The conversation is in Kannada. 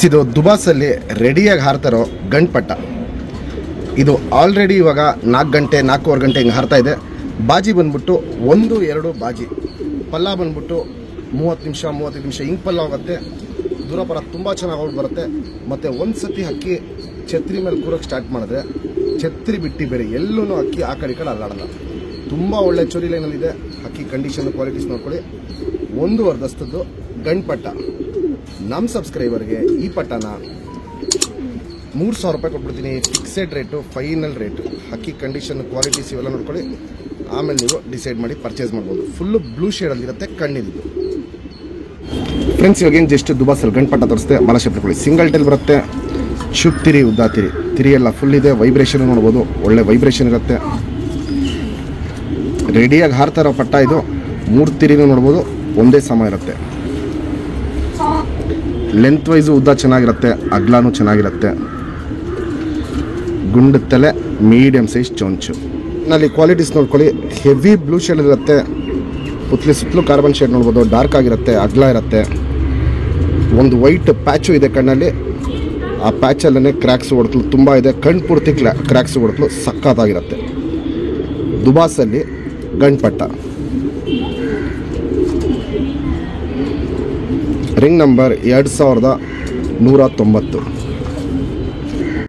ಇದು ದುಬಾಸಲ್ಲಿ ರೆಡಿಯಾಗಿ ಹಾರ್ತಾರೋ ಗಂಡ್ಪಟ್ಟ. ಇದು ಆಲ್ರೆಡಿ ಇವಾಗ 4 ಗಂಟೆ 4:15 ಗಂಟೆ ಹಿಂಗೆ ಹಾರ್ತಾ ಇದೆ. ಬಾಜಿ ಬಂದ್ಬಿಟ್ಟು 1-2 ಬಾಜಿ. ಪಲ್ಲ ಬಂದ್ಬಿಟ್ಟು 30 ನಿಮಿಷ 35 ನಿಮಿಷ ಹಿಂಗೆ ಪಲ್ಲ ಹೋಗುತ್ತೆ. ದೂರಪರ ತುಂಬ ಚೆನ್ನಾಗಿ ಔಟ್ ಬರುತ್ತೆ. ಮತ್ತು ಒಂದು ಸತಿ ಅಕ್ಕಿ ಛತ್ರಿ ಮೇಲೆ ಕೂರಕ್ಕೆ ಸ್ಟಾರ್ಟ್ ಮಾಡಿದ್ರೆ ಛತ್ರಿ ಬಿಟ್ಟು ಬೇರೆ ಎಲ್ಲೂ ಅಕ್ಕಿ ಆ ಕಡೆ ಅಲ್ಲಾಡಲ್ಲ. ತುಂಬ ಒಳ್ಳೆ ಚೋರಿ ಲೈನಲ್ಲಿದೆ. ಅಕ್ಕಿ ಕಂಡೀಷನ್ ಕ್ವಾಲಿಟೀಸ್ ನೋಡ್ಕೊಳ್ಳಿ. 1 ವರ್ಷದ್ದು ಗಂಡ್ಪಟ್ಟ. ನಮ್ಮ ಸಬ್ಸ್ಕ್ರೈಬರ್ಗೆ ಈ ಪಟ್ಟನ 3000 ರೂಪಾಯಿ ಕೊಟ್ಬಿಡ್ತೀನಿ. Fixed rate, final rate. ಅಕ್ಕಿ ಕಂಡೀಷನ್ ಕ್ವಾಲಿಟೀಸ್ ಇವೆಲ್ಲ ನೋಡ್ಕೊಳ್ಳಿ. ಆಮೇಲೆ ನೀವು ಡಿಸೈಡ್ ಮಾಡಿ ಪರ್ಚೇಸ್ ಮಾಡ್ಬೋದು. ಫುಲ್ಲು ಬ್ಲೂ ಶೇಡಲ್ಲಿರುತ್ತೆ ಕಣ್ಣಿದ್ದು. ಫ್ರೆಂಡ್ಸ್, ಇವಾಗೇನು ಜಸ್ಟ್ ದುಬಾಸಲ್ಲಿ ಗಂಡ್ಪಟ್ಟ ತೋರಿಸ್ತೆ. ಬಾಲ ಶೇಪ್ ನೋಡ್ಕೊಳ್ಳಿ. ಸಿಂಗಲ್ ಟೈಲ್ ಬರುತ್ತೆ. ಶುದ್ಧ ತಿರಿ, ಉದ್ದ ತಿರಿ. ತಿರಿ ಎಲ್ಲ ಫುಲ್ ಇದೆ. ವೈಬ್ರೇಷನ್ ನೋಡ್ಬೋದು, ಒಳ್ಳೆ ವೈಬ್ರೇಷನ್ ಇರುತ್ತೆ. ರೆಡಿಯಾಗಿ ಹಾರ್ತಾ ಇರೋ ಪಟ್ಟ ಇದು. 3 ತಿರಿನೂ ನೋಡ್ಬೋದು, ಒಂದೇ ಸಮ ಇರುತ್ತೆ. ಲೆಂತ್ ವೈಸು ಉದ್ದ ಚೆನ್ನಾಗಿರುತ್ತೆ, ಅಗ್ಲಾನು ಚೆನ್ನಾಗಿರುತ್ತೆ. ಗುಂಡು ತಲೆ, ಮೀಡಿಯಮ್ ಸೈಜ್ ಚೊಂಚು. ನಲ್ಲಿ ಕ್ವಾಲಿಟೀಸ್ ನೋಡ್ಕೊಳ್ಳಿ. ಹೆವಿ ಬ್ಲೂ ಶೇಡ್ ಇರುತ್ತೆ. ಸುತ್ತಲೂ ಕಾರ್ಬನ್ ಶೇಡ್ ನೋಡ್ಬೋದು. ಡಾರ್ಕ್ ಆಗಿರುತ್ತೆ, ಅಗ್ಲ ಇರುತ್ತೆ. ಒಂದು ವೈಟ್ ಪ್ಯಾಚು ಇದೆ ಕಣ್ಣಲ್ಲಿ. ಆ ಪ್ಯಾಚಲ್ಲೇ ಕ್ರ್ಯಾಕ್ಸ್ ಹೊಡೆತಲು ತುಂಬ ಇದೆ. ಕಣ್ಣು ಪೂರ್ತಿ ಕ್ರ್ಯಾಕ್ಸ್ ಹೊಡೆತಲು ಸಖತ್ತಾಗಿರುತ್ತೆ. ದುಬಾಸಲ್ಲಿ ಗಂಡ್ಪಟ್ಟ. Ring number 2190.